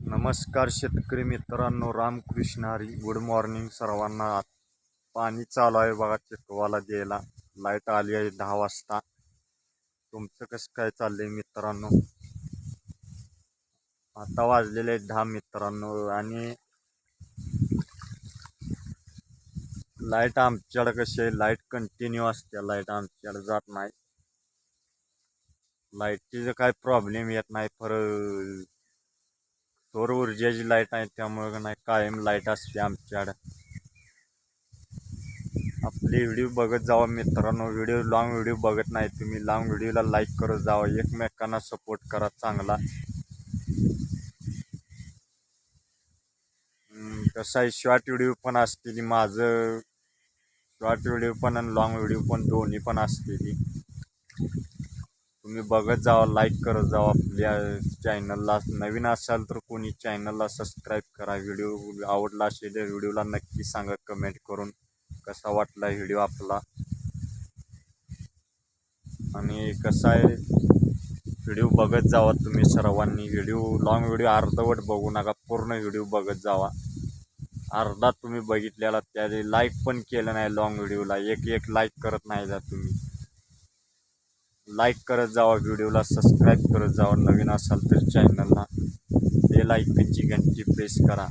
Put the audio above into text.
नमस्कार शेतकरी मित्रांनो, रामकृष्ण हरी. गुड मॉर्निंग सर्वांना. पाणी चालू आहे बघा चिखवाला द्यायला. लाईट आली आहे 10 वाजता. तुमचं कसं काय चाललंय मित्रांनो? आता वाजलेले 10 मित्रांनो. आणि लाईट आमच्याकडे कशी आहे, लाईट कंटिन्यू असते. लाईट आमच्याकडे जात नाही. लाईटीचा काय प्रॉब्लेम येत नाही. सौर ऊर्जेची लाईट आहे त्यामुळे नाही कायम लाईट असते आमच्याकडे. आपले व्हिडिओ बघत जावा मित्रांनो. लॉंग व्हिडिओ बघत नाही तुम्ही, लॉंग व्हिडिओला लाईक करत जावा. एकमेकांना सपोर्ट करा चांगला. कसं आहे, शॉर्ट व्हिडिओ पण असतील माझं. शॉर्ट व्हिडिओ पण आणि लॉंग व्हिडिओ पण दोन्ही पण असतील. तुम्ही बघत जावा, लाईक करत जावा. आपल्या चॅनलला नवीन असाल तर कोणी चॅनलला सबस्क्राईब करा. व्हिडिओ आवडला असेल तर व्हिडिओला नक्की सांगा कमेंट करून कसा वाटला व्हिडिओ आपला. आणि कसा आहे, व्हिडिओ बघत जावा तुम्ही सर्वांनी. लॉंग व्हिडिओ अर्धवट बघू नका, पूर्ण व्हिडिओ बघत जावा. अर्धा तुम्ही बघितलेला त्याने लाईक पण केलं नाही लॉंग व्हिडिओला. एक लाईक करत नाही जा तुम्ही. लाईक करत जावा, व्हिडिओला सबस्क्राईब करत जावा. नवीन असाल तर चॅनलला बेल आयकॉनची घंटी प्रेस करा.